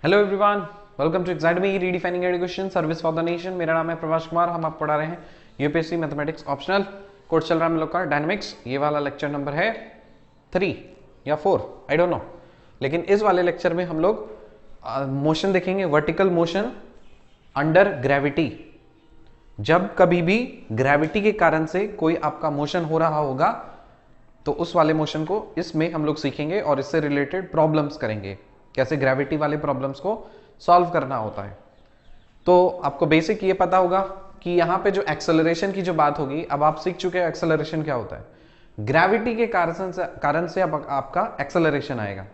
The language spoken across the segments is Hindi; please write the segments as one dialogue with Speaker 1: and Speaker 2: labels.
Speaker 1: Hello everyone, welcome to Examy redefining education service for the nation. मेरा नाम है प्रभाष कुमार। हम आपको पढ़ा रहे हैं यूपीएससी मैथमेटिक्स ऑप्शनल। कोर्स चल रहा है हम लोग का डायनेमिक्स। ये वाला लेक्चर नंबर है 3 या 4, आई डोंट नो। लेकिन इस वाले लेक्चर में हम लोग मोशन देखेंगे, वर्टिकल मोशन अंडर ग्रेविटी। जब कभी भी ग्रेविटी के कारण से कोई आपका मोशन हो रहा होगा तो उस वाले मोशन को इसमें हम लोग सीखेंगे और इससे रिलेटेड प्रॉब्लम्स करेंगे, कैसे ग्रेविटी वाले प्रॉब्लम्स को सॉल्व करना होता है। तो आपको बेसिक ये पता होगा कि यहाँ पे जो एक्सेलरेशन की जो बात होगी, अब आप सीख चुके हैं एक्सेलरेशन क्या होता है। ग्रेविटी के कारण से अब आपका एक्सेलरेशन आएगा।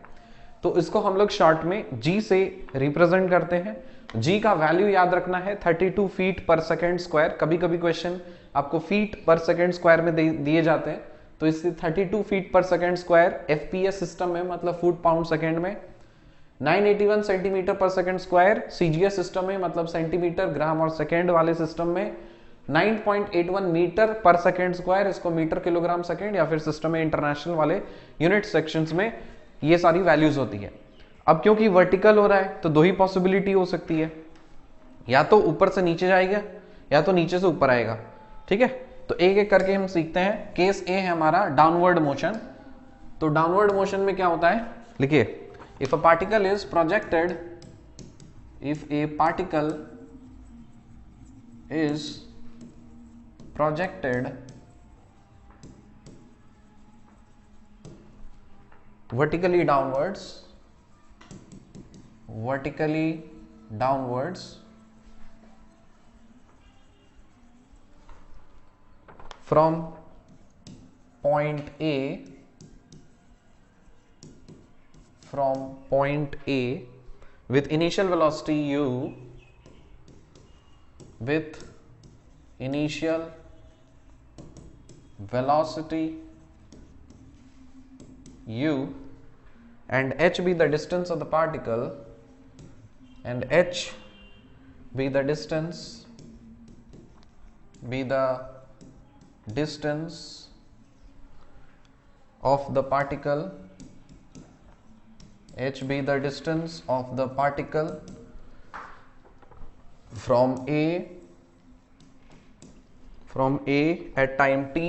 Speaker 1: तो इसको हम लोग शॉर्ट में जी से रिप्रेजेंट करते हैं। जी का वैल्यू याद रखना है 32 फीट पर सेकेंड स्क्वायर। कभी कभी क्वेश्चन आपको फीट पर सेकेंड स्क्वायर में दिए जाते हैं, तो इससे 32 फीट पर सेकेंड स्क्वायर एफपीएस सिस्टम में, मतलब फुट पाउंड सेकेंड में, 981 सेंटीमीटर पर सेकेंड स्क्वायर सीजीएस सिस्टम में, मतलब सेंटीमीटर ग्राम और सेकेंड वाले सिस्टम में, 9.81 मीटर पर सेकेंड स्क्वायर, इसको मीटर किलोग्राम सेकेंड या फिर सिस्टम में इंटरनेशनल वाले यूनिट सेक्शंस में ये सारी वैल्यूज होती है। अब क्योंकि वर्टिकल हो रहा है तो दो ही पॉसिबिलिटी हो सकती है, या तो ऊपर से नीचे जाएगा या तो नीचे से ऊपर आएगा। ठीक है, तो एक एक करके हम सीखते हैं। केस ए है हमारा डाउनवर्ड मोशन। तो डाउनवर्ड मोशन में क्या होता है, लिखिए, if a particle is projected vertically downwards from point A with initial velocity u and h be the distance of the particle h be the distance of the particle from A at time t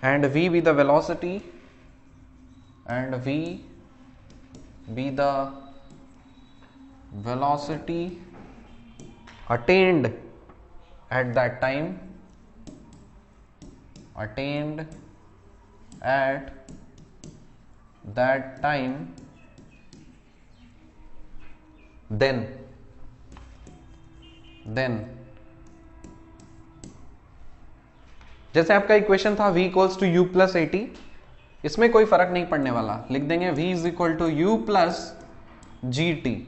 Speaker 1: and v be the velocity attained at that time then जैसे आपका इक्वेशन था v equals to you plus A t, इसमें कोई फर्क नहीं पड़ने वाला, लिख देंगे v is equal to you plus g t.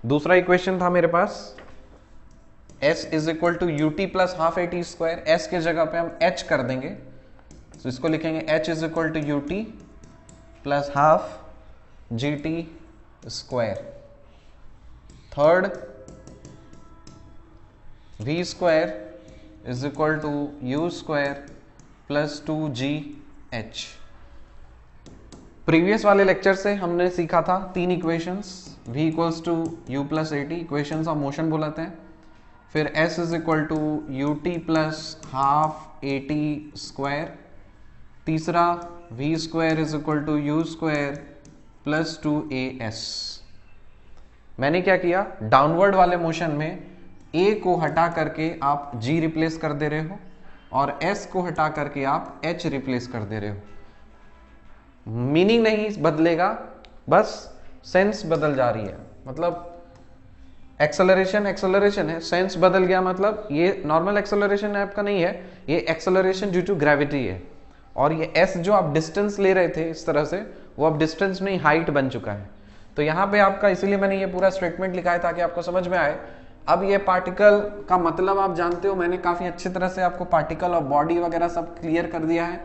Speaker 1: दूसरा इक्वेशन था मेरे पास s is equal to U T plus half A T square. s के जगह पे हम h कर देंगे, तो इसको लिखेंगे h is equal to U T plus half G T square. Third, v square is equal to you square plus 2gh। Previous वाले लेक्चर से हमने सीखा था तीन equations, v equals to you plus A T, equations of motion बोलाते हैं। फिर s is equal to U T plus half A T square. तीसरा, v square is equal to you square plus 2as। मैंने क्या किया, डाउनवर्ड वाले मोशन में a को हटा करके आप g रिप्लेस कर दे रहे हो और s को हटा करके आप h रिप्लेस कर दे रहे हो। मीनिंग नहीं बदलेगा, बस सेंस बदल जा रही है। मतलब एक्सेलरेशन है, सेंस बदल गया, मतलब ये नॉर्मल एक्सेलरेशन आपका नहीं है, ये एक्सेलरेशन ड्यू टू ग्रेविटी है। और ये s जो आप डिस्टेंस ले रहे थे इस तरह से, वो अब डिस्टेंस नहीं हाइट बन चुका है। तो यहाँ पे आपका, इसीलिए मैंने ये पूरा स्टेटमेंट लिखा है ताकि आपको समझ में आए। अब ये पार्टिकल का मतलब आप जानते हो, मैंने काफी अच्छी तरह से आपको पार्टिकल और बॉडी वगैरह सब क्लियर कर दिया है।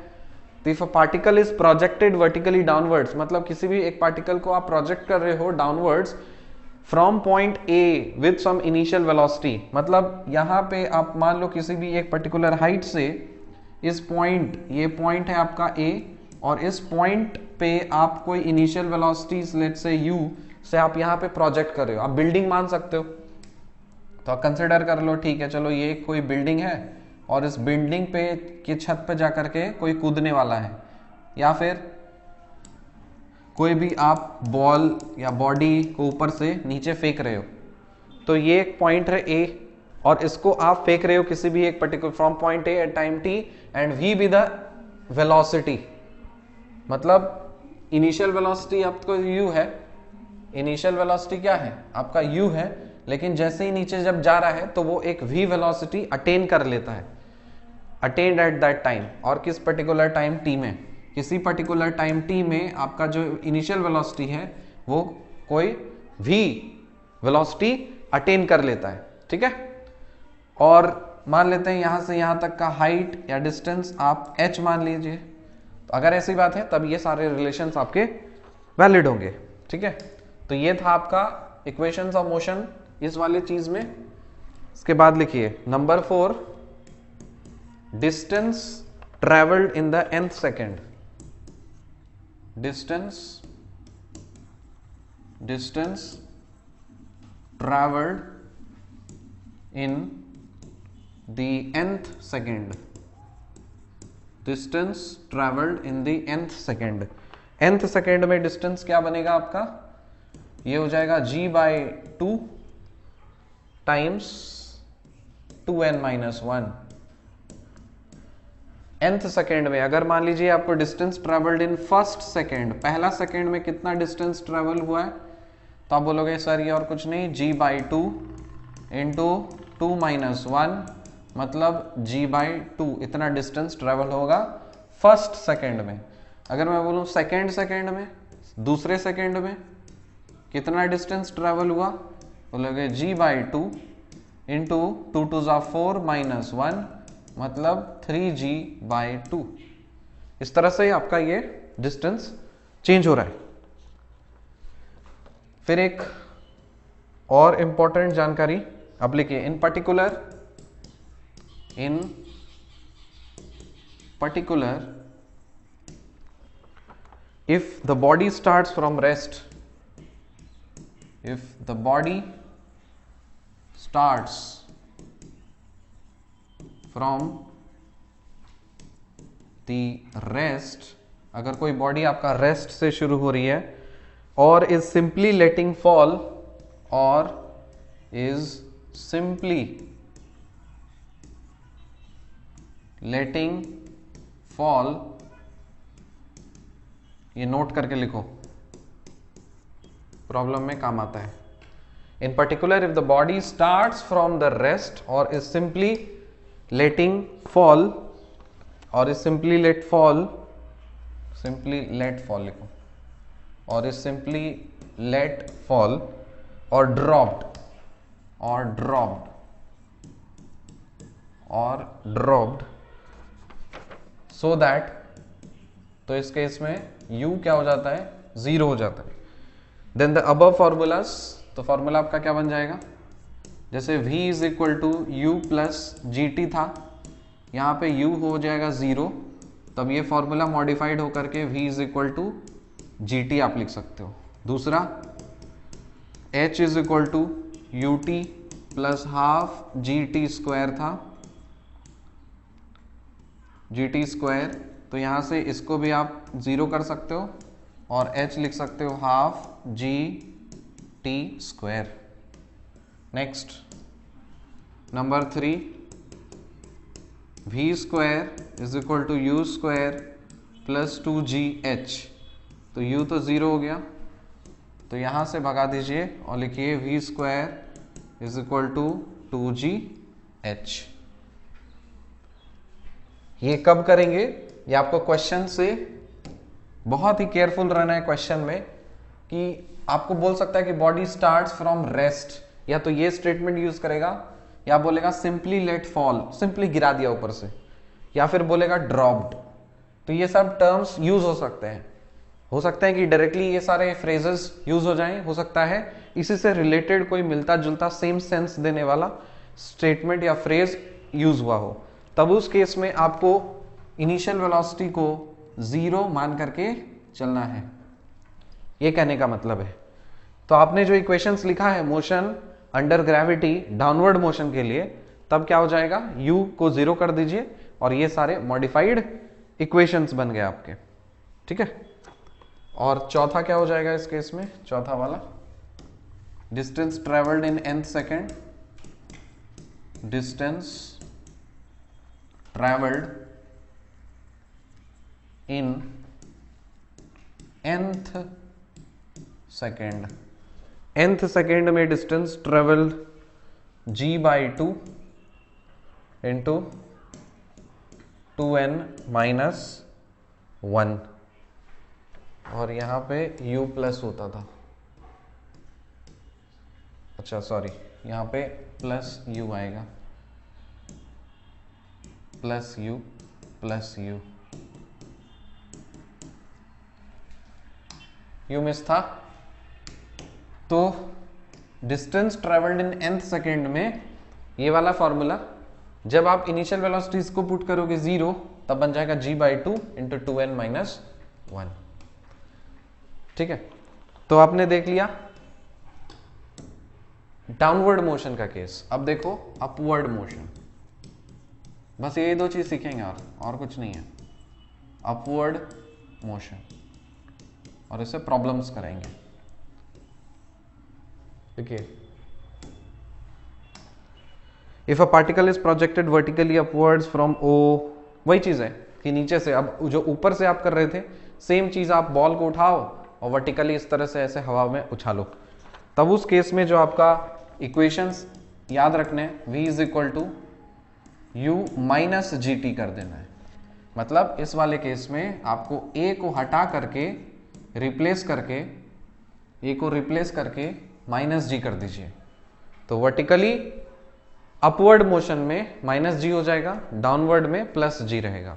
Speaker 1: तो if a particle is projected vertically downwards, मतलब किसी भी एक पार्टिकल को आप प्रोजेक्ट कर रहे हो downwards from point A with some initial velocity, मतलब यहाँ पे आप मान लो किसी भी एक पर्टिकुलर हाइट से इस पॉइंट, ये पॉइंट है आपका ए, और इस पॉइंट पे आप कोई initial velocities let's say u से आप यहाँ पे प्रोजेक्ट कर रहे हो, आप बिल्डिंग मान सकते हो, तो आप कंसिडर कर लो, ठीक है चलो ये कोई बिल्डिंग है और इस बिल्डिंग पे की छत पे जाकर के कोई कूदने वाला है, या फिर कोई भी आप बॉल या बॉडी को ऊपर से नीचे फेंक रहे हो, तो ये एक पॉइंट है A और इसको आप फेंक रहे हो किसी भी एक particular from point A at time t and v be the velocity, मतलब इनिशियल वेलोसिटी आपको u है, इनिशियल वेलोसिटी क्या है आपका u है, लेकिन जैसे ही नीचे जब जा रहा है तो वो एक v वेलोसिटी अटेन कर लेता है, अटेन्ड एट दैट टाइम, और किस पर्टिकुलर टाइम t में, किसी पर्टिकुलर टाइम t में आपका जो इनिशियल वेलोसिटी है वो कोई v वेलोसिटी अटेन कर लेता है, ठीक है। और मान लेते हैं यहां से यहां तक का हाइट या डिस्टेंस आप h मान लीजिए, तो अगर ऐसी बात है तब ये सारे रिलेशंस आपके वैलिड होंगे, ठीक है। तो ये था आपका इक्वेशंस ऑफ मोशन इस वाली चीज में। इसके बाद लिखिए number 4, distance travelled in the nth second, distance travelled in the nth second, distance traveled in the nth second, nth second में distance क्या बनेगा आपका, ये हो जाएगा g by 2 times 2n minus 1। nth second में अगर मान लीजिए आपको distance travelled in first second, पहला सेकेंड में कितना डिस्टेंस ट्रेवल हुआ है, तो आप बोलोगे सर ये और कुछ नहीं, g by 2 इंटू 2 minus 1, मतलब g by 2 इतना डिस्टेंस ट्रेवल होगा फर्स्ट सेकेंड में। अगर मैं बोलूं सेकेंड में, दूसरे सेकेंड में कितना डिस्टेंस ट्रेवल हुआ, बोलोगे g by 2 इंटू 2 2 जा 4 minus 1, मतलब 3g by 2। इस तरह से आपका ये डिस्टेंस चेंज हो रहा है। फिर एक और इंपॉर्टेंट जानकारी अब लिखिए, इन particular if the body starts from rest, if the body starts from the rest, अगर कोई बॉडी आपका रेस्ट से शुरू हो रही है और is simply letting fall, और is simply letting fall, ये नोट करके लिखो, प्रॉब्लम में काम आता है। In particular if the body starts from the rest और इज सिंपली लेटिंग फॉल, और is simply let fall, simply let fall लिखो, और इज सिंपली लेट फॉल, और ड्रॉप्ड, और ड्रॉप्ड, और ड्रॉप्ड, सो दैट, तो इस केस में u क्या हो जाता है, 0 हो जाता है। देन द अबव फॉर्मूलास, तो फॉर्मूला आपका क्या बन जाएगा, जैसे v is equal to u plus g t था, यहाँ पे u हो जाएगा 0, तब ये फॉर्मूला मॉडिफाइड होकर के v is equal to g t आप लिख सकते हो। दूसरा h is equal to U T plus half G T square था, जी टी स्क्वायर, तो यहाँ से इसको भी आप 0 कर सकते हो और h लिख सकते हो half G T square. Next number 3, v square is equal to you square plus 2gh, तो u तो 0 हो गया, तो यहाँ से भगा दीजिए और लिखिए v square is equal to 2gh। ये कब करेंगे, ये आपको क्वेश्चन से बहुत ही केयरफुल रहना है क्वेश्चन में, कि आपको बोल सकता है कि बॉडी स्टार्ट्स फ्रॉम रेस्ट, या तो ये स्टेटमेंट यूज करेगा, या बोलेगा सिंपली लेट फॉल, सिंपली गिरा दिया ऊपर से, या फिर बोलेगा ड्रॉप्ड। तो ये सब टर्म्स यूज हो सकते हैं, हो सकता है कि डायरेक्टली ये सारे फ्रेजेस यूज हो जाएं, हो सकता है इसी से रिलेटेड कोई मिलता जुलता सेम सेंस देने वाला स्टेटमेंट या फ्रेज यूज हुआ हो, तब उस केस में आपको इनिशियल वेलोसिटी को 0 मान करके चलना है, ये कहने का मतलब है। तो आपने जो इक्वेशंस लिखा है motion under gravity downward motion के लिए, तब क्या हो जाएगा, u को 0 कर दीजिए और ये सारे मॉडिफाइड इक्वेशंस बन गए आपके, ठीक है। और चौथा क्या हो जाएगा इस केस में, चौथा वाला, distance travelled in nth second, distance travelled in nth second, nth second में distance travelled g/2 into 2n minus 1, और यहां पे u प्लस होता था, अच्छा सॉरी, यहां पे प्लस u आएगा, plus u plus u, u miss था। तो distance travelled in nth second में ये वाला फॉर्मूला, जब आप इनिशियल वेलोसिटीज को पुट करोगे 0, तब बन जाएगा g/2 इंटू 2n माइनस 1, ठीक है। तो आपने देख लिया डाउनवर्ड मोशन का केस। अब देखो अपवर्ड मोशन, बस ये दो चीज सीखेंगे और कुछ नहीं है, अपवर्ड मोशन, और इससे प्रॉब्लम्स कराएंगे। देखिए, if a particle is projected vertically upwards from O, वही चीज है कि नीचे से, अब जो ऊपर से आप कर रहे थे सेम चीज, आप बॉल को उठाओ और वर्टिकली इस तरह से ऐसे हवा में उछालो, तब उस केस में जो आपका इक्वेशंस याद रखने, v is equal to u minus g t कर देना है। मतलब इस वाले केस में आपको a को हटा करके रिप्लेस करके, a को रिप्लेस करके माइनस जी कर दीजिए, तो वर्टिकली अपवर्ड मोशन में माइनस जी हो जाएगा, डाउनवर्ड में प्लस जी रहेगा।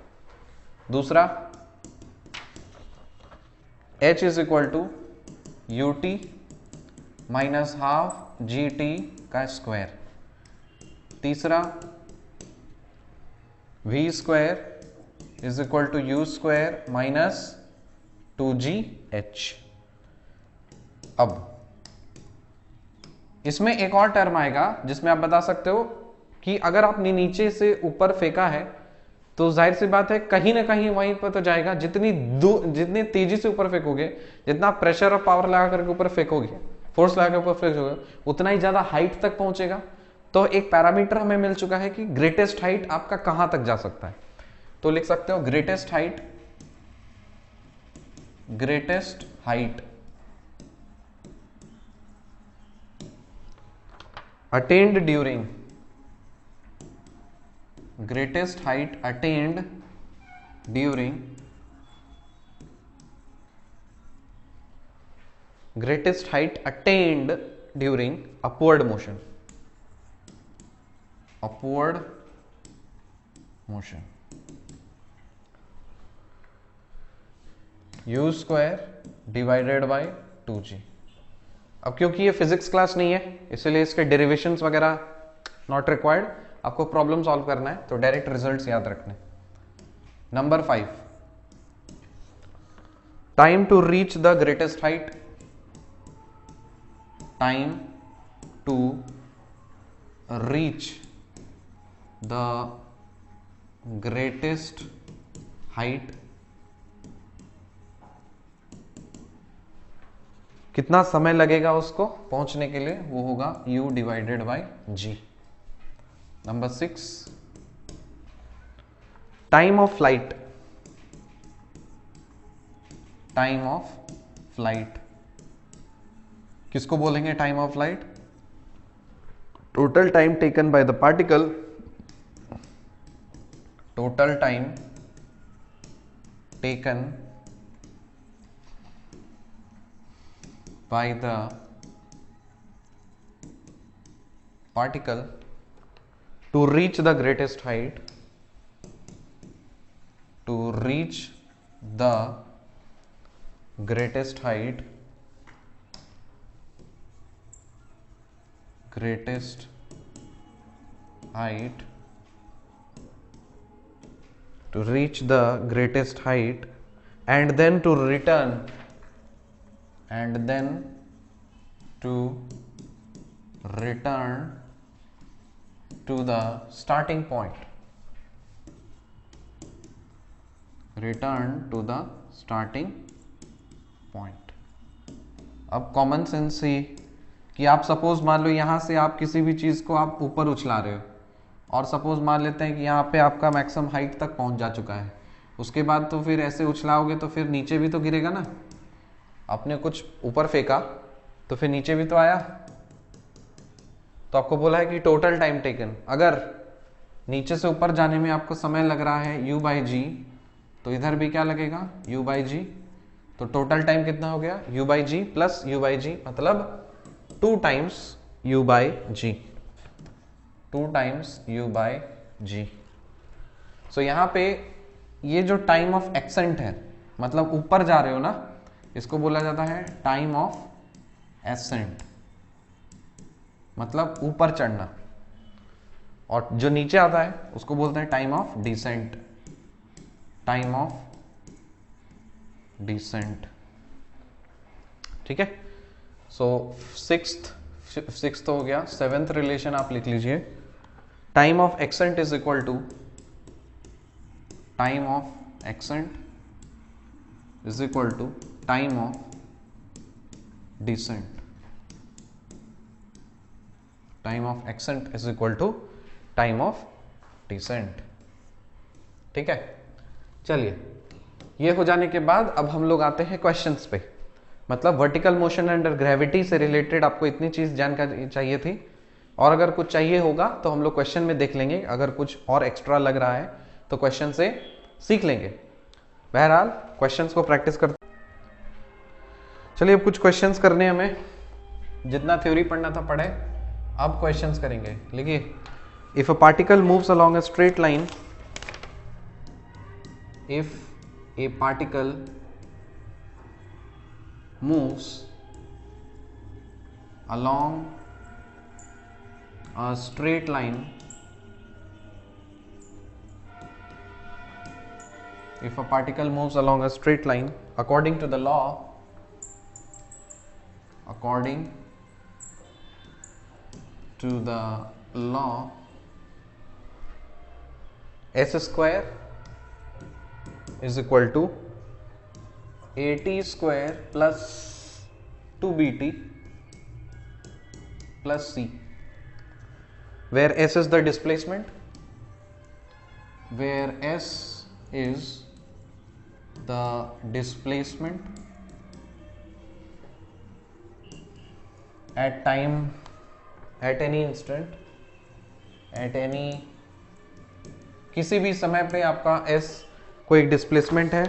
Speaker 1: दूसरा, h is equal to you t minus half ji t का स्क्वायर। तीसरा, v square is equal to you square minus 2gh। अब इसमें एक और टर्म आएगा जिसमें आप बता सकते हो कि अगर आपने नीचे से ऊपर फेंका है तो जाहिर सी बात है कहीं ना कहीं वहीं पर तो जाएगा, जितनी तेजी से ऊपर फेंकोगे, जितना प्रेशर और पावर लगा करके ऊपर फेंकोगे, फोर्स लगा कर ऊपर फेंकोगे, उतना ही ज्यादा हाइट तक पहुंचेगा। तो एक पैरामीटर हमें मिल चुका है कि ग्रेटेस्ट हाइट आपका कहां तक जा सकता है। तो लिख सकते हो greatest height attained during greatest height attained during upward motion, u square divided by 2g। अब क्योंकि ये फिजिक्स क्लास नहीं है इसलिए इसके डेरिवेशंस वगैरह नॉट रिक्वायर्ड, आपको प्रॉब्लम सॉल्व करना है तो डायरेक्ट रिजल्ट्स याद रखने। Number 5, time to reach the greatest height, time to reach the greatest height, कितना समय लगेगा उसको पहुंचने के लिए, वो होगा u divided by g। Number 6, time of flight, किसको बोलेंगे time of flight, total time taken by the particle, total time taken by the particle to reach the greatest height, greatest height to reach the greatest height and then to return to the starting point. अब कॉमन सेंस ही कि आप सपोज मान लो यहां से आप किसी भी चीज को आप ऊपर उछला रहे हो और सपोज मान लेते हैं कि यहाँ पे आपका मैक्सिमम हाइट तक पहुंच जा चुका है, उसके बाद तो फिर ऐसे उछलाओगे तो फिर नीचे भी तो गिरेगा ना। आपने कुछ ऊपर फेंका तो फिर नीचे भी तो आया। तो आपको बोला है कि टोटल टाइम टेकन, अगर नीचे से ऊपर जाने में आपको समय लग रहा है u/g, तो इधर भी क्या लगेगा u/g। तो टोटल टाइम कितना हो गया u/g प्लस u/g, मतलब 2 टाइम्स u/g, 2 टाइम्स u/g। सो यहाँ पे ये जो टाइम ऑफ एक्सेंट है, मतलब ऊपर जा रहे हो ना, इसको बोला जाता है टाइम ऑफ एसेंट, मतलब ऊपर चढ़ना। और जो नीचे आता है उसको बोलते हैं time of descent, time of descent. ठीक है। सो सिक्स्थ हो गया। सेवेंथ रिलेशन आप लिख लीजिए, time of ascent is equal to time of ascent is equal to time of descent, time of ascent is equal to time of descent. ठीक है। चलिए, ये हो जाने के बाद अब हम लोग आते हैं क्वेश्चंस पे। मतलब वर्टिकल मोशन अंडर ग्रेविटी से रिलेटेड आपको इतनी चीज जानकारी चाहिए थी, और अगर कुछ चाहिए होगा तो हम लोग क्वेश्चन में देख लेंगे, अगर कुछ और एक्स्ट्रा लग रहा है तो क्वेश्चन से सीख लेंगे। बहरहाल क्वेश्चंस को प्रैक्टिस करते। चलिए, अब कुछ क्वेश्चंस करने हमें, जितना थ्योरी पढ़ना था पढ़े, अब क्वेश्चंस करेंगे। लिखिए, if a particle moves along a straight line, if a particle moves along a straight line, if a particle moves along a straight line, according to the law, s square is equal to at square plus 2bt plus c, where s is the displacement, at time, at any instant, किसी भी समय पे आपका s कोई एक डिस्प्लेसमेंट है,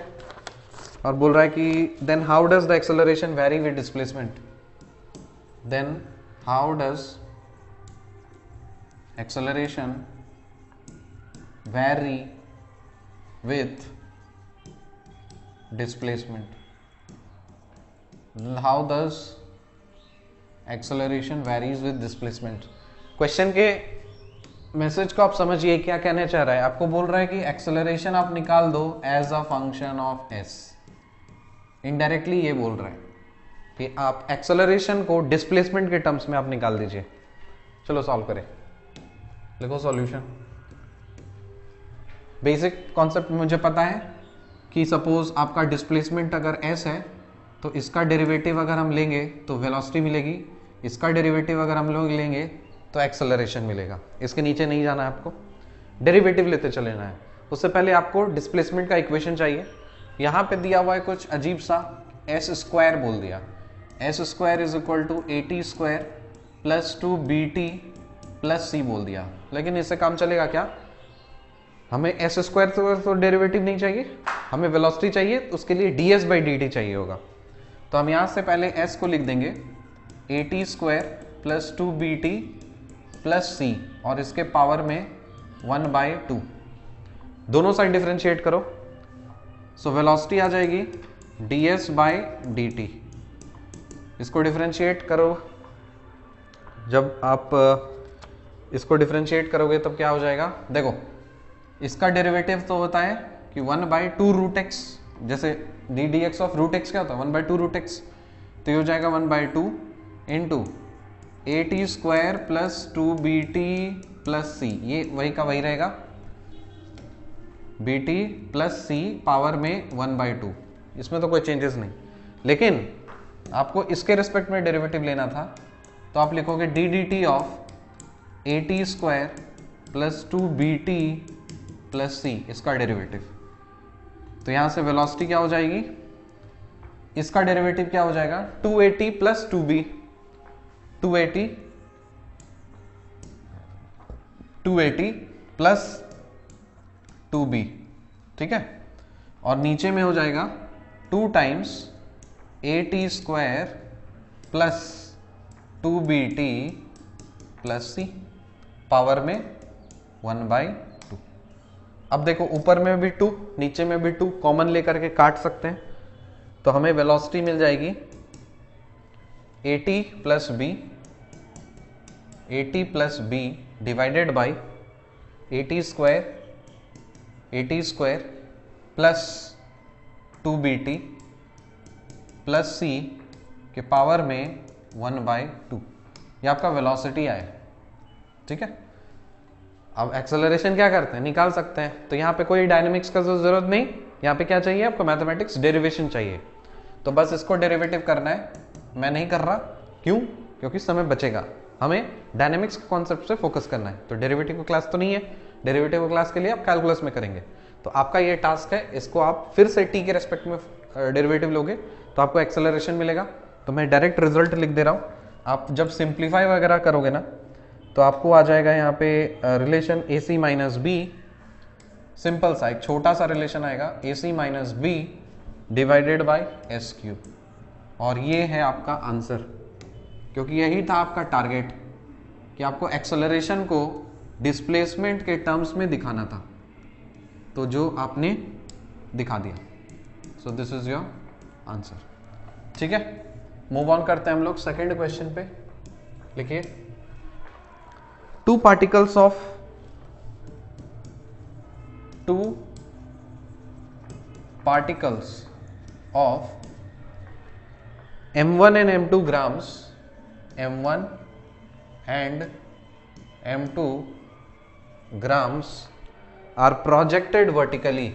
Speaker 1: और बोल रहा है कि then how does the acceleration vary with displacement, then how does acceleration vary with displacement, how does acceleration varies with displacement. Question के मैसेज को आप समझिए, क्या कहना चाह रहा है। आपको बोल रहा है कि एक्सेलरेशन आप निकाल दो as a function of s. Indirectly ये बोल रहा है कि आप एक्सेलरेशन को डिस्प्लेसमेंट के टर्म्स में आप निकाल दीजिए। चलो सॉल्व करें, लिखो सॉल्यूशन। बेसिक कॉन्सेप्ट मुझे पता है कि सपोज आपका डिस्प्लेसमेंट अगर एस है तो इसका डेरिवेटिव अगर हम लेंगे तो वेलोसिटी मिलेगी, इसका डेरिवेटिव अगर हम लोग लेंगे तो एक्सेलरेशन मिलेगा। इसके नीचे नहीं जाना है आपको, डेरिवेटिव लेते चले जाना है। उससे पहले आपको डिस्प्लेसमेंट का इक्वेशन चाहिए। यहाँ पे दिया हुआ है कुछ अजीब सा, एस स्क्वायर बोल दिया, S square is equal to A T square plus 2bt plus C बोल दिया। लेकिन इससे काम चलेगा क्या? हमें एस स्क्वायर तो डेरिवेटिव नहीं चाहिए, हमें वेलोसिटी चाहिए, तो उसके लिए ds बाई dt चाहिए होगा। तो हम यहाँ से पहले s को लिख देंगे A T square plus 2bt plus C, और इसके पावर में 1/2। दोनों साइड डिफरेंशिएट करो, सो वेलोसिटी आ जाएगी ds बाई dt। इसको डिफरेंशिएट करो, जब आप इसको डिफरेंशिएट करोगे तब क्या हो जाएगा? देखो, इसका डेरिवेटिव तो होता है कि 1/2 रूट एक्स जैसे d d x of root x क्या होता है 1/2 रूट एक्स, तो ये हो जाएगा 1/2 into A T square plus 2bt plus C, ये वही का वही रहेगा, बी टी प्लस सी पावर में 1/2, इसमें तो कोई चेंजेस नहीं। लेकिन आपको इसके रिस्पेक्ट में डेरिवेटिव लेना था, तो आप लिखोगे D D T of A T square plus 2bt plus C, इसका डेरिवेटिव। तो यहां से वेलोसिटी क्या हो जाएगी, इसका डेरिवेटिव क्या हो जाएगा 280 प्लस 2b, 280 प्लस 2b, ठीक है। और नीचे में हो जाएगा 2 times a T square plus 2bt plus C power में 1/2। अब देखो ऊपर में भी 2 नीचे में भी 2 कॉमन लेकर के काट सकते हैं, तो हमें वेलोसिटी मिल जाएगी AT plus b divided by AT square plus 2bt plus c के पावर में 1/2, ये आपका वेलोसिटी आए, ठीक है। अब एक्सेलरेशन क्या करते हैं, निकाल सकते हैं, तो यहाँ पे कोई डायनेमिक्स का जरूरत नहीं, यहाँ पे क्या चाहिए आपको, मैथमेटिक्स डेरिवेशन चाहिए। तो बस इसको डेरिवेटिव करना है, मैं नहीं कर रहा, क्यों, क्योंकि समय बचेगा, हमें डायनेमिक्स के कॉन्सेप्ट से फोकस करना है। तो डेरिवेटिव की क्लास तो नहीं है, डेरिवेटिव की क्लास के लिए आप कैलकुलस में करेंगे। तो आपका ये टास्क है, इसको आप फिर से टी के रेस्पेक्ट में डेरिवेटिव लोगे तो आपको एक्सेलरेशन मिलेगा। तो मैं डायरेक्ट रिजल्ट लिख दे रहा हूँ, आप जब सिंप्लीफाई वगैरह करोगे ना तो आपको आ जाएगा यहाँ पे relation A C minus B, simple सा एक छोटा सा रिलेशन आएगा A C minus B divided by S cube, और ये है आपका आंसर, क्योंकि यही था आपका टारगेट कि आपको एक्सेलरेशन को डिस्प्लेसमेंट के टर्म्स में दिखाना था, तो जो आपने दिखा दिया। So this is your answer, ठीक है। मूव ऑन करते हैं हम लोग सेकेंड क्वेश्चन पे। लिखिए, 2 particles of m1 and m2 grams, m1 and m2 grams are projected vertically,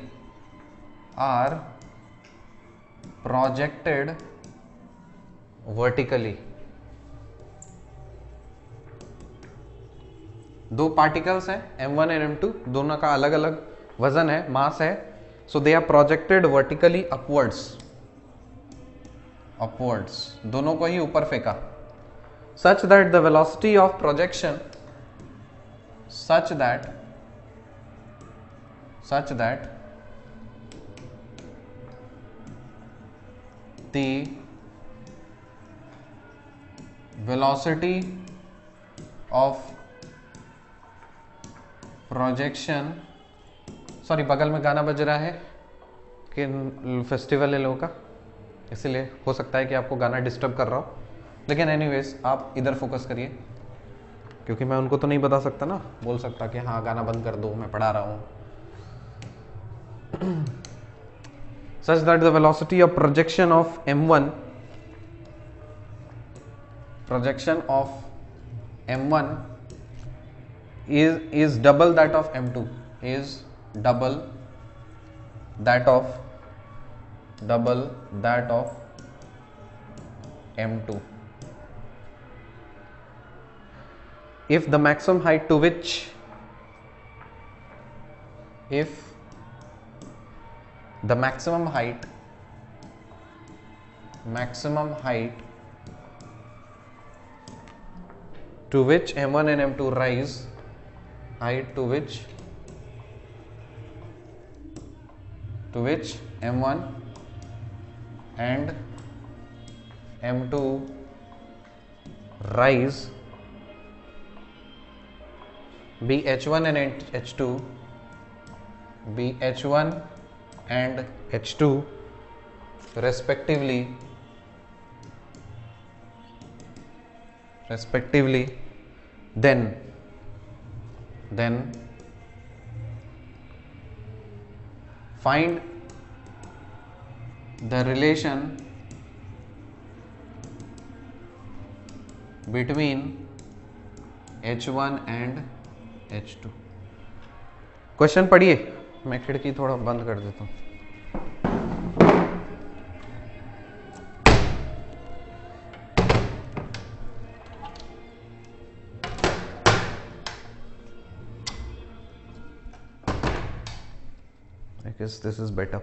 Speaker 1: दो पार्टिकल्स हैं m1 एंड m2, दोनों का अलग अलग वजन है, मास है, so they are projected vertically upwards, दोनों को ही ऊपर फेंका, such that the velocity of projection such that the velocity of projection, sorry बगल में गाना बज रहा है कि फेस्टिवल है लोगों का, इसीलिए हो सकता है कि आपको गाना डिस्टर्ब कर रहा हो, लेकिन एनीवेज आप इधर फोकस करिए, क्योंकि मैं उनको तो नहीं बता सकता ना, बोल सकता कि हाँ गाना बंद कर दो, मैं पढ़ा रहा हूँ। Such that the velocity of projection of m1 is double that of m2, is double that of m2 if the maximum height to which the maximum height to which m1 and m2 rise, height to which m1 and m2 rise be h1 and h2, be h1 and h2 respectively, then find the relation between H1 and H2। Question पढ़िए, मैं खिड़की थोड़ा बंद कर देता हूं। I guess this is better।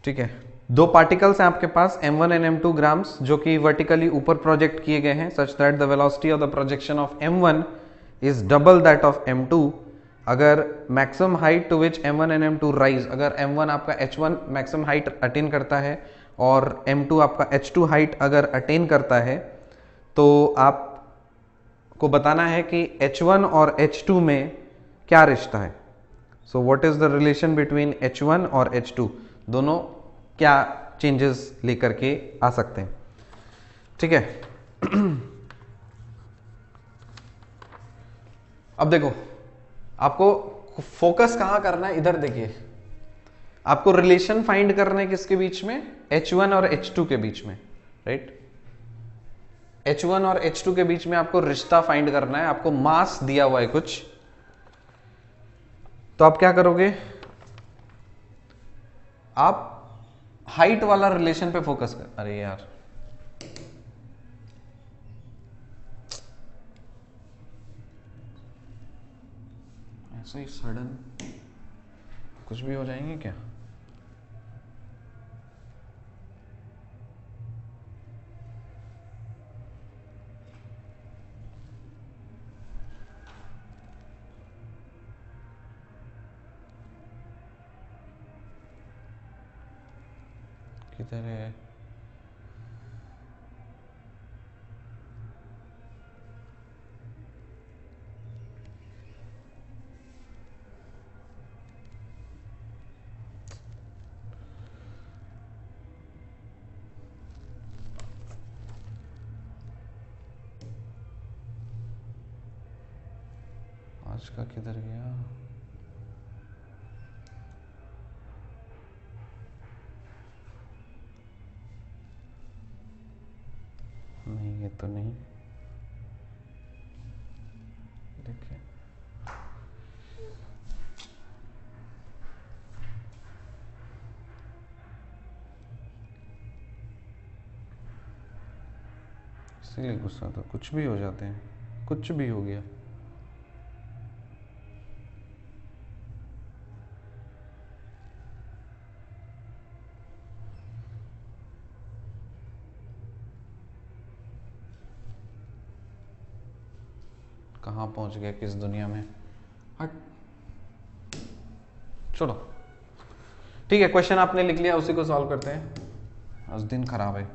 Speaker 1: ठीक है, दो पार्टिकल्स हैं आपके पास m1 एंड m2 ग्राम्स, जो कि वर्टिकली ऊपर प्रोजेक्ट किए गए हैं such that the velocity of the projection of m1 is double that of m2। अगर maximum height to which m1 and m2 rise, अगर m1 आपका h1 मैक्सिमम हाइट अटेन करता है और m2 आपका h2 हाइट अगर अटेन करता है, तो आपको बताना है कि h1 और h2 में क्या रिश्ता है। So what is the relation between h1 और h2, दोनों क्या चेंजेस लेकर के आ सकते हैं। ठीक है, अब देखो आपको फोकस कहां करना है, इधर देखिए। आपको रिलेशन फाइंड करना है किसके बीच में, H1 और H2 के बीच में, राइट। H1 और H2 के बीच में आपको रिश्ता फाइंड करना है। आपको मास दिया हुआ है कुछ, तो आप क्या करोगे, आप हाइट वाला रिलेशन पे फोकस कर। अरे यार, ऐसे ही सडन कुछ भी हो जाएंगे क्या। किधर है, आज का किधर गया। नहीं, ये तो नहीं, देखिए इसीलिए गुस्सा था, कुछ भी हो जाते हैं, कुछ भी हो गया। कहाँ पहुंच गया, किस दुनिया में, हट। चलो ठीक है, क्वेश्चन आपने लिख लिया, उसी को सॉल्व करते हैं। आज दिन खराब है।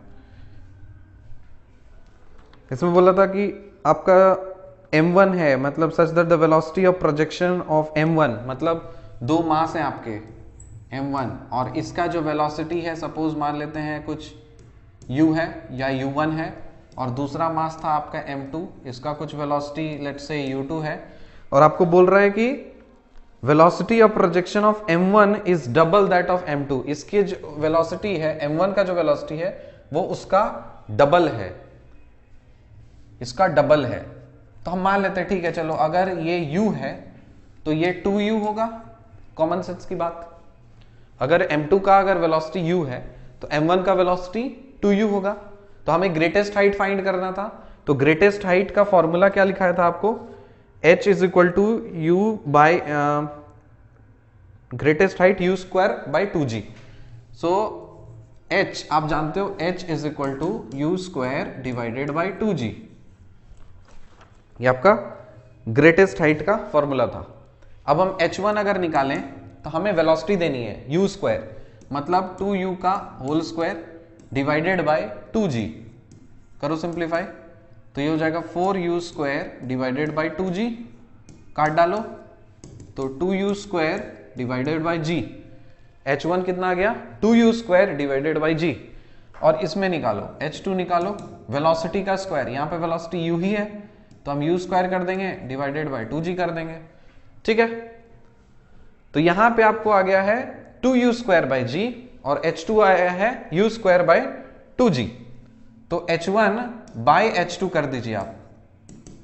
Speaker 1: इसमें बोला था कि आपका m1 है, मतलब सच that the velocity of projection of m1, मतलब दो मास हैं आपके m1, और इसका जो वेलोसिटी है, सपोज मान लेते हैं कुछ u है या u1 है, और दूसरा मास था आपका m2, इसका कुछ वेलोसिटी लेट्स से u2 है, और आपको बोल रहा है कि velocity of projection of m1 is double that of m2। इसकी जो वेलोसिटी है, m1 का जो वेलोसिटी है वो उसका डबल है, इसका डबल है। तो हम मान लेते हैं, ठीक है चलो, अगर ये u है तो ये 2u होगा, कॉमन सेंस की बात। अगर m2 का अगर वेलोसिटी u है तो m1 का वेलोसिटी 2u होगा। तो हमें ग्रेटेस्ट हाइट फाइंड करना था, तो ग्रेटेस्ट हाइट का फॉर्मूला क्या लिखाया था आपको, h is equal to u by greatest height u square by 2g। So h आप जानते हो, h is equal to you square divided by 2g। ये आपका ग्रेटेस्ट हाइट का फॉर्मूला था। अब हम h1 अगर निकालें तो हमें वेलोसिटी देनी है u स्क्वायर, मतलब 2u का whole square divided by 2g। करो सिंप्लीफाई, तो ये हो जाएगा 4u square divided by 2g, काट डालो तो 2u square divided by g। h1 कितना आ गया, 2u square divided by g। और इसमें निकालो h2 निकालो, वेलोसिटी का स्क्वायर, यहाँ पे वेलोसिटी u ही है तो हम u स्क्वायर कर देंगे डिवाइडेड बाय 2g कर देंगे। ठीक है, तो यहां पे आपको आ गया है 2u स्क्वायर बाई जी और h2 आया है u स्क्वायर बाई 2g। तो h1 बाई h2 कर दीजिए आप।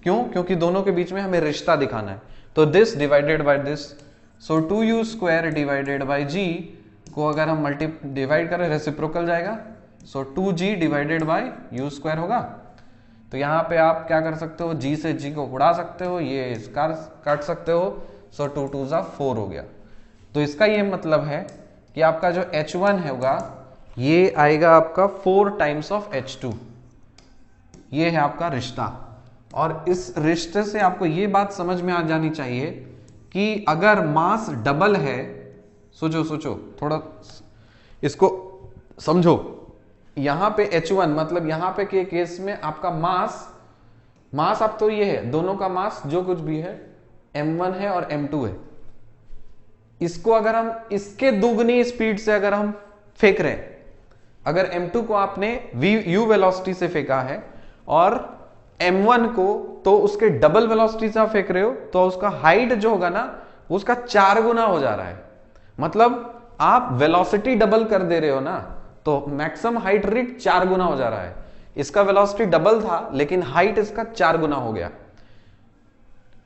Speaker 1: क्यों? क्योंकि दोनों के बीच में हमें रिश्ता दिखाना है। तो this divided by this, so 2u square divided by g को अगर हम डिवाइड करें रेसिप्रोकल जाएगा, सो 2g divided by u square होगा। तो यहाँ पे आप क्या कर सकते हो, g से g को उड़ा सकते हो, ये इसका काट सकते हो, सो 2 2 जा 4 हो गया। तो इसका ये मतलब है कि आपका जो h1 होगा ये आएगा आपका 4 टाइम्स ऑफ h2। ये है आपका रिश्ता। और इस रिश्ते से आपको ये बात समझ में आ जानी चाहिए कि अगर मास डबल है, सोचो सोचो थोड़ा इसको समझो, यहां पे H1 मतलब यहां पे के केस में आपका मास अब तो ये है, दोनों का मास जो कुछ भी है m1 है और m2 है। इसको अगर हम इसके दुगनी स्पीड से अगर हम फेंक रहे हैं, अगर m2 को आपने u वेलोसिटी से फेंका है और m1 को तो उसके डबल वेलोसिटी से आप फेंक रहे हो, तो उसका हाइट जो होगा ना उसका 4 गुना हो जा रहा है। मतलब आप वेलोसिटी डबल कर दे रहे हो ना, तो मैक्सिमम हाइट रेट 4 गुना हो जा रहा है। इसका वेलोसिटी डबल था लेकिन हाइट इसका 4 गुना हो गया।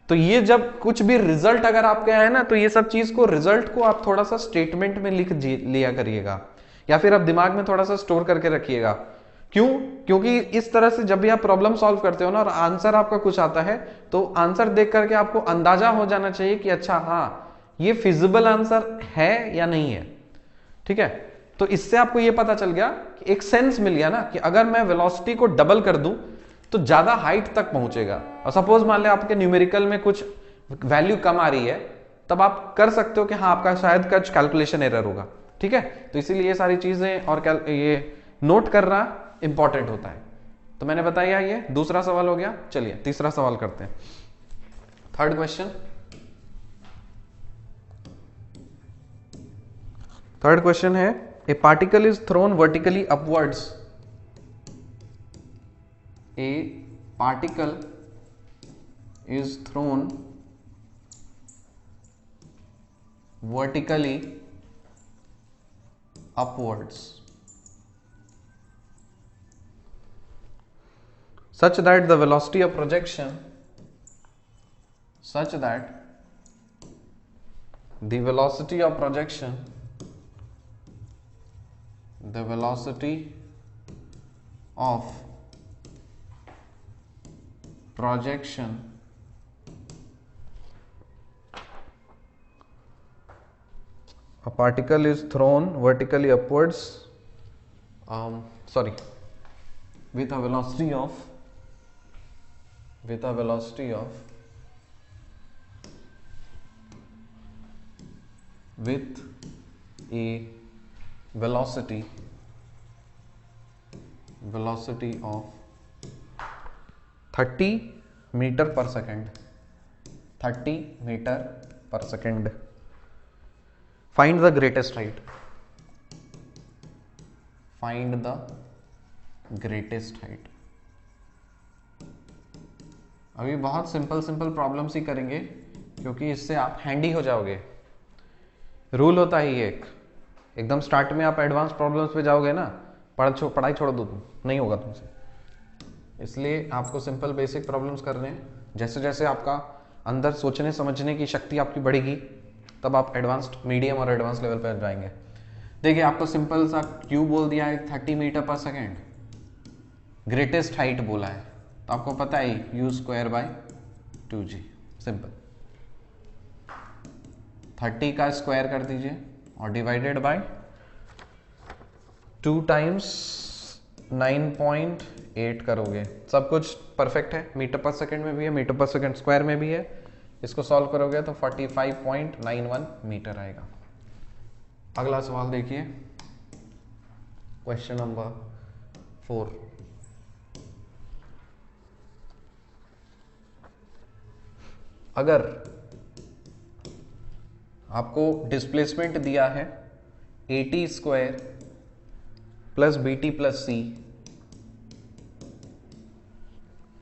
Speaker 1: तो ये जब कुछ भी रिजल्ट अगर आपके आए ना, तो ये सब चीज को रिजल्ट को आप थोड़ा सा स्टेटमेंट में लिख लिया करिएगा, या फिर आप दिमाग में थोड़ा सा स्टोर करके रखिएगा। क्यों? क्योंकि इस तरह से जब भी आप प्रॉब्लम सॉल्व करते हो ना और आंसर आपका कुछ आता है, तो आंसर देख करके आपको अंदाजा हो जाना चाहिए कि अच्छा हाँ ये फिजिबल आंसर है या नहीं है। ठीक है, तो इससे आपको ये पता चल गया कि एक सेंस मिल गया ना कि अगर मैं वेलोसिटी को डबल कर दूं तो ज्यादा हाइट तक पहुंचेगा। और सपोज मान ले आपके न्यूमेरिकल में कुछ वैल्यू कम आ रही है, तब आप कर सकते हो कि हाँ आपका शायद कुछ कैलकुलेशन एरर होगा। ठीक है, तो इसीलिए ये सारी चीजें और ये नोट करना इंपॉर्टेंट होता है। तो मैंने बताया ये दूसरा सवाल हो गया। चलिए तीसरा सवाल करते हैं। थर्ड क्वेश्चन, थर्ड क्वेश्चन है ए particle is thrown vertically upwards. A particle is throne vertically upwards such that the velocity of projection the velocity of projection a particle is thrown vertically upwards with a velocity of with a velocity of of 30 metre पर सेकेंड 30 मीटर पर second. Find the greatest height. Find the greatest height. अभी बहुत सिंपल प्रॉब्लम्स ही करेंगे क्योंकि इससे आप हैंडी हो जाओगे। रूल होता है ये एकदम स्टार्ट में आप एडवांस प्रॉब्लम्स पे जाओगे ना, पढ़ाई छोड़ दो तुम, नहीं होगा तुमसे। इसलिए आपको सिंपल बेसिक प्रॉब्लम्स करने हैं। जैसे जैसे आपका अंदर सोचने समझने की शक्ति आपकी बढ़ेगी, तब आप एडवांस्ड मीडियम और एडवांस लेवल पर जाएंगे। देखिए आपको सिंपल सा क्यू बोल दिया है 30 मीटर पर सेकेंड, ग्रेटेस्ट हाइट बोला है, तो आपको पता है u square by 2g। Simple 30 का स्क्वायर कर दीजिए और डिवाइडेड बाय 2 टाइम्स 9.8 करोगे। सब कुछ परफेक्ट है, मीटर पर सेकेंड में भी है, मीटर पर सेकेंड स्क्वायर में भी है। इसको सॉल्व करोगे तो 45.91 मीटर आएगा। अगला सवाल देखिए, क्वेश्चन नंबर 4। अगर आपको डिस्प्लेसमेंट दिया है AT square plus BT plus C,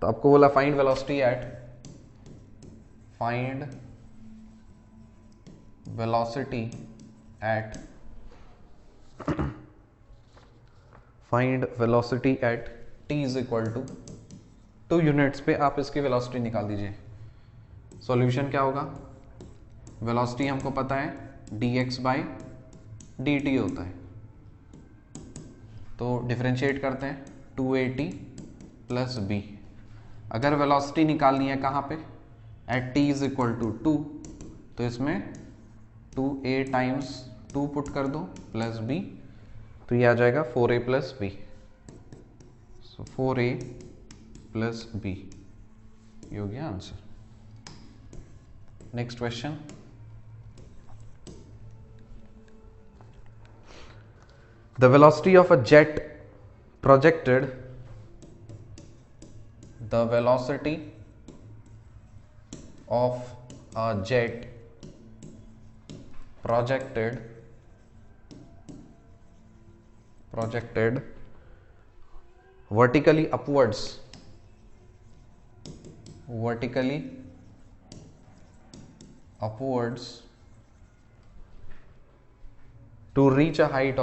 Speaker 1: तो आपको बोला find velocity at find velocity at t is equal to 2 units पे आप इसकी वेलोसिटी निकाल दीजिए। सॉल्यूशन क्या होगा, वेलोसिटी हमको पता है dx बाई dt होता है, तो डिफरेंशिएट करते हैं 2at प्लस b। अगर वेलोसिटी निकालनी है कहाँ पे, at t is equal to 2, तो इसमें 2a टाइम्स 2 पुट कर दो प्लस b, तो ये आ जाएगा 4a प्लस b। सो 4a प्लस b, ये हो गया answer. Next question, the velocity of a jet projected, the velocity of a jet projected vertically upwards to reach a height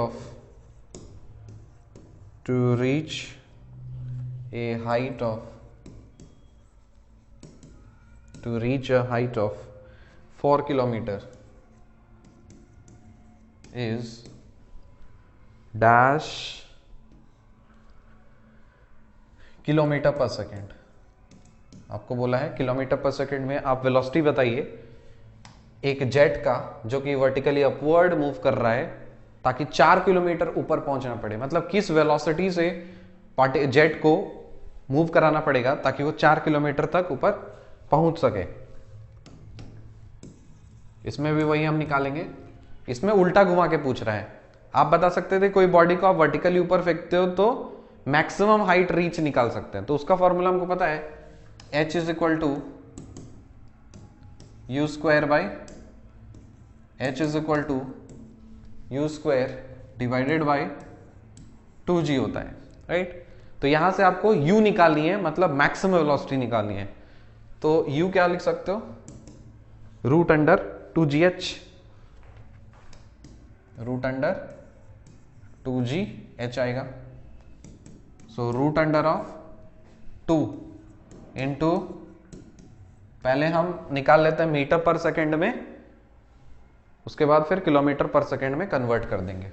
Speaker 1: of 4 kilometer is dash kilometre पर सेकेंड। आपको बोला है किलोमीटर पर सेकेंड में आप वेलोसिटी बताइए एक जेट का जो कि वर्टिकली अपवर्ड मूव कर रहा है ताकि 4 किलोमीटर ऊपर पहुंचना पड़े, मतलब किस वेलोसिटी से जेट को मूव कराना पड़ेगा ताकि वो 4 किलोमीटर तक ऊपर पहुंच सके। इसमें भी वही हम निकालेंगे, इसमें उल्टा घुमा के पूछ रहा है। आप बता सकते थे कोई बॉडी को आप वर्टिकली ऊपर फेंकते हो तो मैक्सिमम हाइट रीच निकाल सकते हैं, तो उसका फॉर्मूला हमको पता है h is equal to you square by h is equal to you square divided by 2g होता है, राइट। तो यहां से आपको u निकालनी है, मतलब मैक्सिमम वेलोसिटी निकालनी है, तो u क्या लिख सकते हो, root under 2gh, root under 2gh आएगा। So root under of 2 into, पहले हम निकाल लेते हैं मीटर पर सेकेंड में, उसके बाद फिर किलोमीटर पर सेकेंड में कन्वर्ट कर देंगे,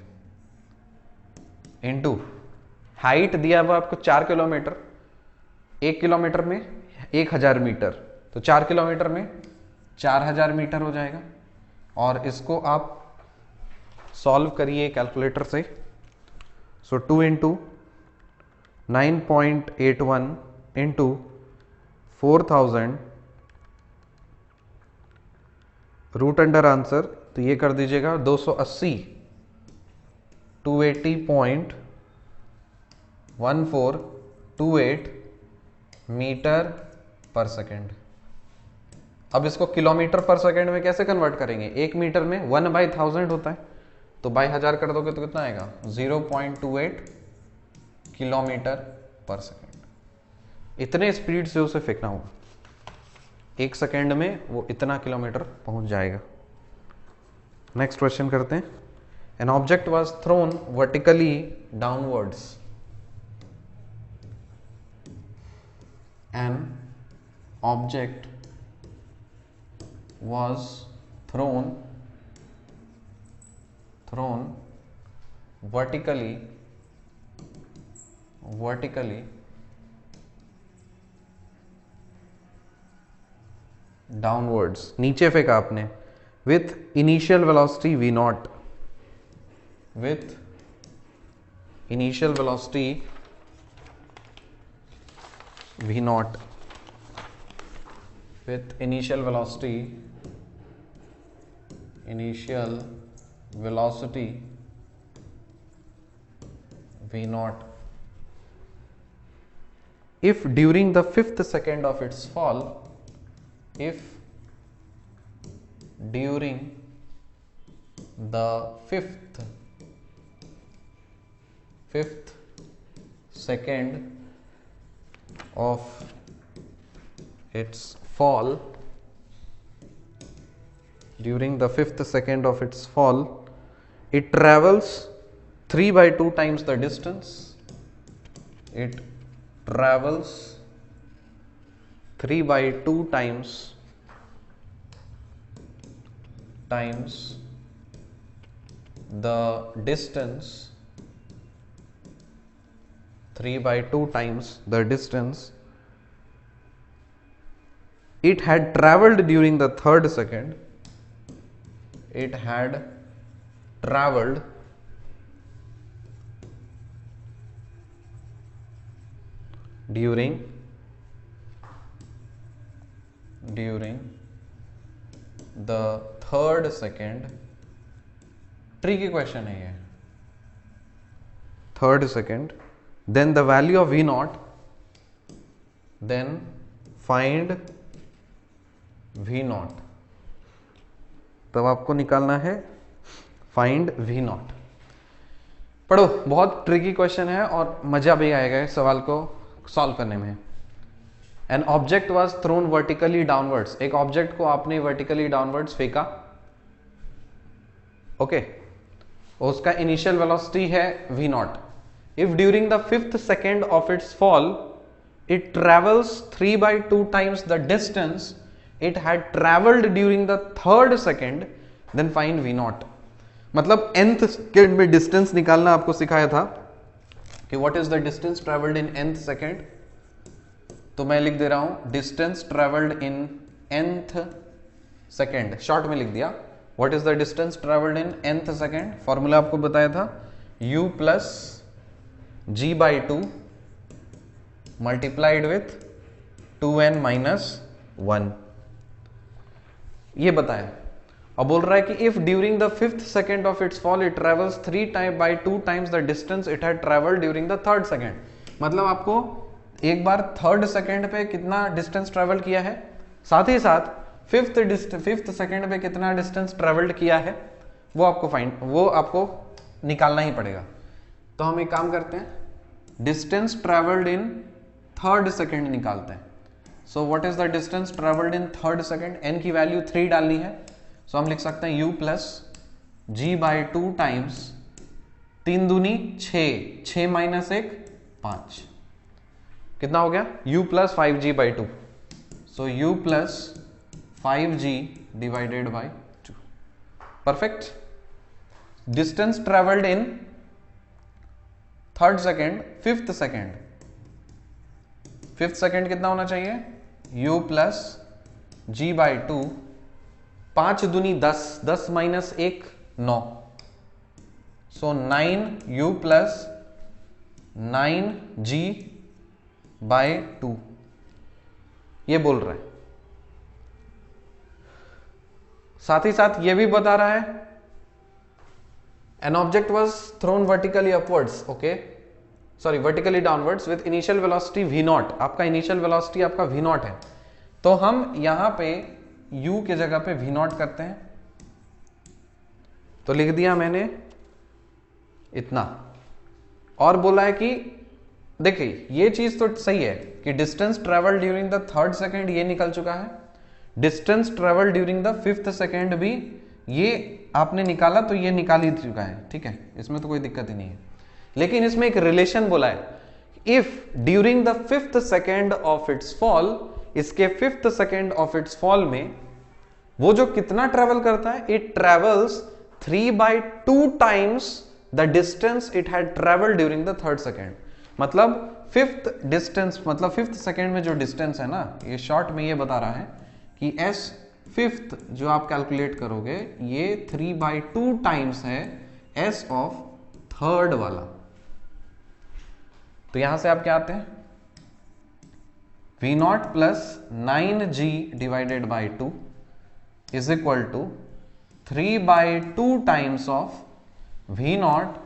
Speaker 1: इंटू हाइट दिया हुआ आपको 4 किलोमीटर, 1 किलोमीटर में 1000 मीटर, तो 4 किलोमीटर में 4000 मीटर हो जाएगा। और इसको आप सॉल्व करिए कैलकुलेटर से। So 2 into 9.81 into 4000 root under answer, तो ये कर दीजिएगा 280, 280.1428 मीटर पर सेकेंड। अब इसको किलोमीटर पर सेकेंड में कैसे कन्वर्ट करेंगे, 1 मीटर में 1/1000 होता है, तो बाई 1000 कर दोगे तो कितना आएगा 0.28 किलोमीटर पर सेकेंड। इतने स्पीड से उसे फेंकना होगा, 1 सेकेंड में वो इतना किलोमीटर पहुंच जाएगा। नेक्स्ट क्वेश्चन करते हैं, an object was thrown vertically downwards, an object was thrown vertically downwards, नीचे फेंका आपने, with initial velocity v naught, with initial velocity v naught, with initial velocity v naught, if during the 5th second of its fall, if during the fifth second of its fall, during the 5th second of its fall, it travels 3 by 2 times the distance it travels, 3 by 2 times the distance, 3 by 2 times the distance it had traveled during the third second, it had traveled during the third second. Tricky question है ये, third second, then the value of V naught, then find V naught, तब आपको निकालना है फाइंड V नॉट। पढ़ो, बहुत ट्रिकी क्वेश्चन है और मजा भी आएगा इस सवाल को सॉल्व करने में। An object was thrown vertically downwards, एक ऑब्जेक्ट को आपने वर्टिकली डाउनवर्ड्स फेंका, ओके, उसका इनिशियल वेलोसिटी है V not. If during the fifth second of its fall it travels 3 by 2 times the distance it had traveled during the third second, then find V not. मतलब nth सेकेंड में डिस्टेंस निकालना आपको सिखाया था कि what is the distance travelled in nth second, तो मैं लिख दे रहा हूं distance travelled in nth second, short में लिख दिया। What is the distance travelled in nth second, formula आपको बताया था u plus g by 2 multiplied with 2n minus 1, ये बताया। अब बोल रहा है कि if during the fifth second of its fall it travels 3 by 2 times the distance it had travelled during the third second, मतलब आपको एक बार थर्ड सेकेंड पे कितना डिस्टेंस ट्रेवल किया है, साथ ही साथ फिफ्थ सेकेंड पे कितना डिस्टेंस ट्रेवल्ड किया है वो आपको निकालना ही पड़ेगा। तो हम एक काम करते हैं, distance travelled in third second निकालते हैं। So what is the distance travelled in third second, n की वैल्यू 3 डालनी है, सो हम लिख सकते हैं u plus g by 2 times 3 दूनी 6, 6 माइनस 1 5, कितना हो गया u plus 5g by 2, so u plus 5g divided by 2, perfect. Distance travelled in third second, fifth second कितना होना चाहिए, u प्लस g बाई 2, 5 दूनी 10, 10 माइनस 1 9, सो 9u प्लस 9g बाय 2, ये बोल रहा है। साथ ही साथ ये भी बता रहा है an object was thrown vertically upwards, okay sorry vertically downwards with initial velocity v not, आपका इनिशियल वेलोसिटी आपका v नॉट है, तो हम यहां पे u की जगह पे v नॉट करते हैं, तो लिख दिया मैंने इतना, और बोला है कि देखिए ये चीज तो सही है कि distance travel during the third second ये निकल चुका है, distance travel during the fifth second भी ये आपने निकाला, तो ये निकाल ही चुका है, ठीक है, इसमें तो कोई दिक्कत ही नहीं है। लेकिन इसमें एक रिलेशन बोला है, if during the fifth second of its fall, इसके fifth second of its fall में वो जो कितना ट्रेवल करता है, it travels 3 by 2 times the distance it had travel during the third second, मतलब फिफ्थ डिस्टेंस, मतलब फिफ्थ सेकेंड में जो डिस्टेंस है ना, ये शॉर्ट में ये बता रहा है कि s फिफ्थ जो आप कैलकुलेट करोगे ये 3 by 2 टाइम्स है s ऑफ थर्ड वाला। तो यहां से आप क्या आते हैं, v naught plus 9g divided by 2 is equal to 3 by 2 times of v naught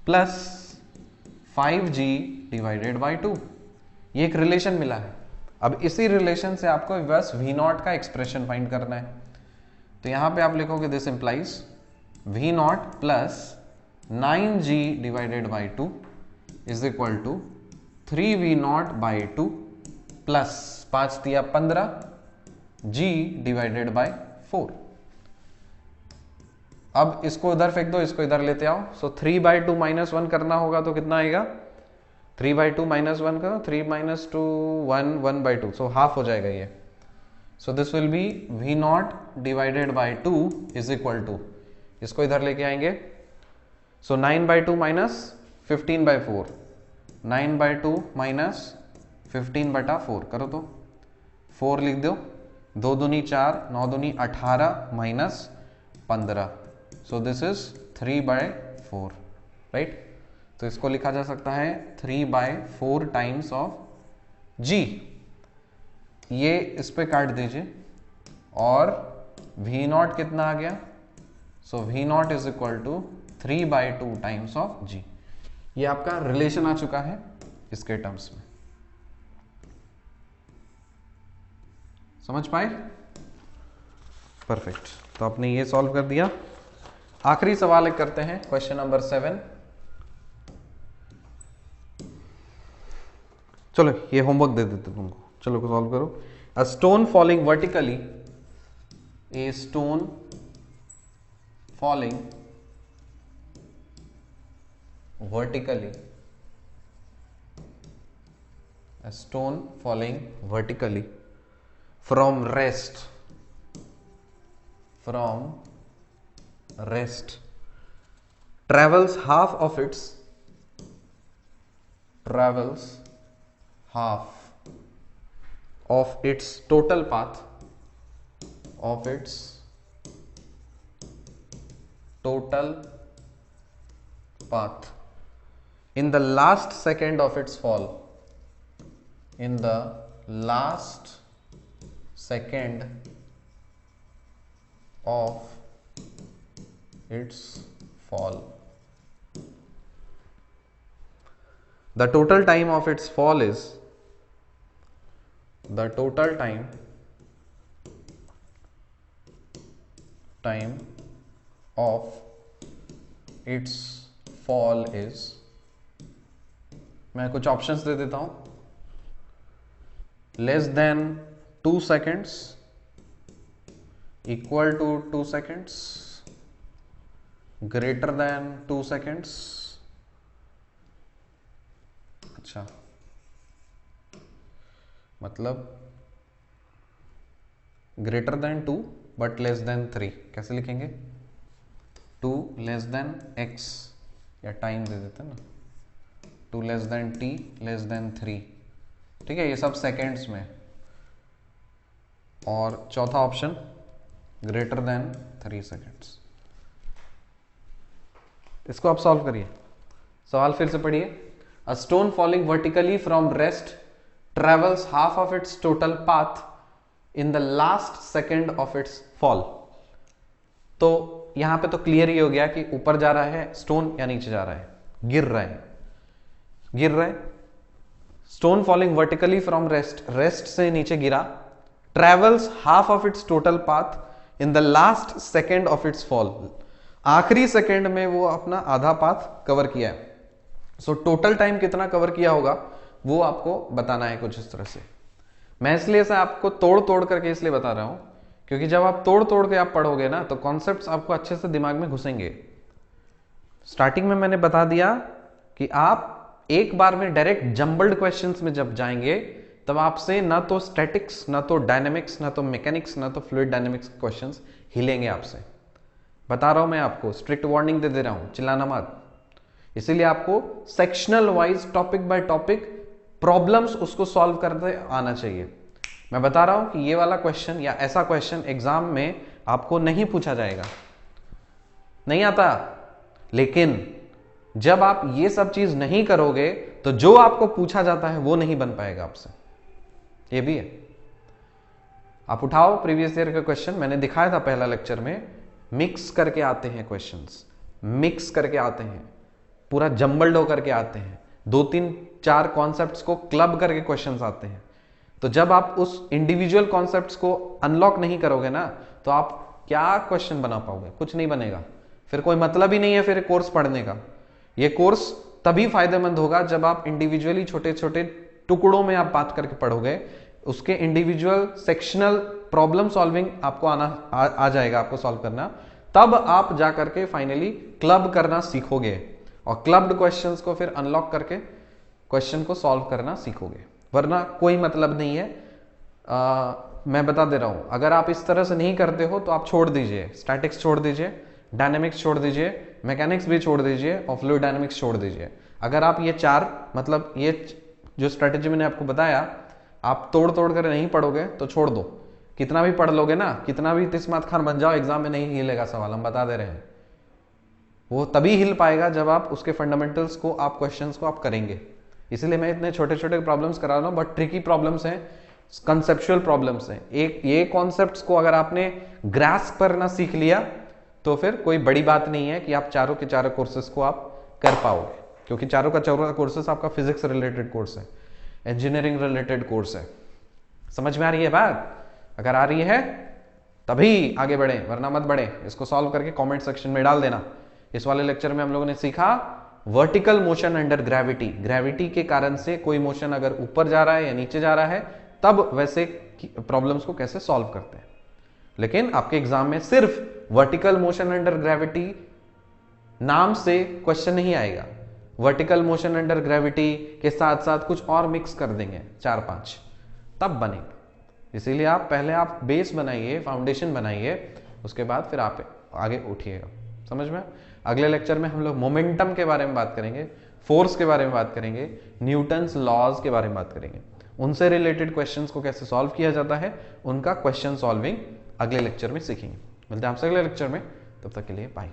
Speaker 1: plus 5g divided by 2, ये एक रिलेशन मिला है। अब इसी रिलेशन से आपको बस v नॉट का एक्सप्रेशन फाइंड करना है, तो यहां पे आप लिखोगे this implies v naught plus 9g divided by 2 is equal to 3v naught by 2 plus 5 दिया 15 g डिवाइडेड बाई 4। अब इसको इधर फेंक दो, इसको इधर लेते आओ। सो 3/2 -1 करना होगा तो कितना आएगा? 3/2 -1 करो, 3 - 2 1 1/2, सो हाफ हो जाएगा ये। So this will be V0 divided by 2 is equal to, इसको इधर लेके आएंगे। सो 9/2 - 15/4, 9/2 - 15/4 करो तो 4 लिख दो, 2 दूनी 4, 9 दूनी 18 minus 15, so this is 3/4, right. तो इसको लिखा जा सकता है 3/4 टाइम्स ऑफ जी। ये इस पे काट दीजिए और V0 कितना आ गया? So V0 is equal to 3/2 times of G. ये आपका रिलेशन आ चुका है इसके टर्म्स में, समझ पाए? परफेक्ट। तो आपने ये सॉल्व कर दिया। आखिरी सवाल एक करते हैं, क्वेश्चन नंबर 7। चलो ये होमवर्क दे देते तुमको, चलो सॉल्व करो। A stone falling vertically, a stone falling vertically, a stone falling vertically from rest travels half of its total path in the last second of its fall, the total time of its fall is मैं कुछ ऑप्शंस दे देता हूं, less than 2 seconds, equal to 2 seconds, greater than 2 seconds। अच्छा, मतलब greater than 2 but less than 3, कैसे लिखेंगे? 2 लेस देन x, या टाइम दे देते हैं ना, 2 less than t less than 3, ठीक है, ये सब सेकेंड्स में। और चौथा ऑप्शन ग्रेटर देन 3 seconds। इसको आप सॉल्व करिए। सवाल फिर से पढ़िए। A stone falling vertically from rest travels half of its total path in the last second of its fall. तो यहां पे तो क्लियर ही हो गया कि ऊपर जा रहा है स्टोन या नीचे जा रहा है, गिर रहा है। Stone falling vertically from rest से नीचे गिरा, travels half of its total path in the last second of its fall, आखिरी सेकेंड में वो अपना आधा पाथ कवर किया है। सो टोटल टाइम कितना कवर किया होगा वो आपको बताना है कुछ इस तरह से। मैं इसलिए से आपको तोड़ करके इसलिए बता रहा हूं क्योंकि जब आप तोड़ के आप पढ़ोगे ना तो कॉन्सेप्ट्स आपको अच्छे से दिमाग में घुसेंगे। स्टार्टिंग में मैंने बता दिया कि आप एक बार में डायरेक्ट जंबल्ड क्वेश्चंस में जब जाएंगे तब आपसे ना तो स्टैटिक्स, ना तो डायनेमिक्स, ना तो मैकेनिक्स, ना तो फ्लूइड डायनेमिक्स क्वेश्चंस हिलेंगे आपसे। बता रहा हूं मैं आपको, स्ट्रिक्ट वार्निंग दे रहा हूं, चिल्लाना मत। इसीलिए आपको sectional wise, topic by topic problems उसको सॉल्व करते आना चाहिए। मैं बता रहा हूं कि ये वाला क्वेश्चन या ऐसा क्वेश्चन एग्जाम में आपको नहीं पूछा जाएगा, नहीं आता। लेकिन जब आप ये सब चीज नहीं करोगे तो जो आपको पूछा जाता है वो नहीं बन पाएगा आपसे, ये भी है। आप उठाओ प्रीवियस ईयर का क्वेश्चन, मैंने दिखाया था पहला लेक्चर में, मिक्स करके आते हैं क्वेश्चंस, मिक्स करके आते हैं, पूरा जंबल्ड होकर के आते हैं, 2-3-4 कॉन्सेप्ट्स को क्लब करके क्वेश्चंस आते हैं। तो जब आप उस इंडिविजुअल कॉन्सेप्ट्स को अनलॉक नहीं करोगे ना तो आप क्या क्वेश्चन बना पाओगे? कुछ नहीं बनेगा, फिर कोई मतलब ही नहीं है फिर कोर्स पढ़ने का। ये कोर्स तभी फायदेमंद होगा जब आप इंडिविजुअली छोटे छोटे टुकड़ों में आप बात करके पढ़ोगे, उसके इंडिविजुअल सेक्शनल प्रॉब्लम सॉल्विंग आपको आ जाएगा, आपको सॉल्व करना, तब आप जा करके फाइनली क्लब करना सीखोगे और क्लब्ड क्वेश्चंस को फिर अनलॉक करके क्वेश्चन को सॉल्व करना सीखोगे, वरना कोई मतलब नहीं है। मैं बता दे रहा हूं, अगर आप इस तरह से नहीं करते हो तो आप छोड़ दीजिए, स्टैटिक्स छोड़ दीजिए, डायनेमिक्स छोड़ दीजिए, मैकेनिक्स भी छोड़ दीजिए और फ्लूइड डायनेमिक्स छोड़ दीजिए। अगर आप ये चार मतलब ये जो स्ट्रेटेजी मैंने आपको बताया आप तोड़ तोड़ कर नहीं पढ़ोगे तो छोड़ दो। कितना भी पढ़ लोगे ना, कितना भी तिस्मात खान बन जाओ, एग्जाम में नहीं हिलेगा सवाल, हम बता दे रहे हैं। वो तभी हिल पाएगा जब आप उसके फंडामेंटल्स को, आप क्वेश्चंस को आप करेंगे। इसलिए मैं इतने छोटे छोटे प्रॉब्लम्स करा रहा हूँ, बट ट्रिकी प्रॉब्लम्स हैं, कंसेप्चुअल प्रॉब्लम्स हैं। एक ये कॉन्सेप्ट्स को अगर आपने ग्रास्प करना सीख लिया तो फिर कोई बड़ी बात नहीं है कि आप चारों के चारों कोर्सेज को आप कर पाओगे, क्योंकि चारों का चारों कोर्सेज आपका फिजिक्स रिलेटेड कोर्स है, इंजीनियरिंग रिलेटेड कोर्स है। समझ में आ रही है बात? अगर आ रही है तभी आगे बढ़े, वरना मत बढ़े। इसको सॉल्व करके कमेंट सेक्शन में डाल देना। इस वाले लेक्चर में हम लोगों ने सीखा vertical motion under gravity. Gravity के कारण से कोई मोशन अगर ऊपर जा रहा है या नीचे जा रहा है तब वैसे प्रॉब्लम्स को कैसे सॉल्व करते हैं। लेकिन आपके एग्जाम में सिर्फ वर्टिकल मोशन अंडर ग्रेविटी नाम से क्वेश्चन नहीं आएगा। वर्टिकल मोशन अंडर ग्रेविटी के साथ साथ कुछ और मिक्स कर देंगे 4-5, तब बनेगा। इसीलिए आप पहले आप बेस बनाइए, फाउंडेशन बनाइए, उसके बाद फिर आप आगे उठिएगा। समझ में? अगले लेक्चर में हम लोग मोमेंटम के बारे में बात करेंगे, फोर्स के बारे में बात करेंगे, न्यूटन्स लॉज के बारे में बात करेंगे। उनसे रिलेटेड क्वेश्चंस को कैसे सॉल्व किया जाता है, उनका क्वेश्चन सॉल्विंग अगले लेक्चर में सीखेंगे। मिलते हैं आपसे अगले लेक्चर में, तब तक के लिए बाय।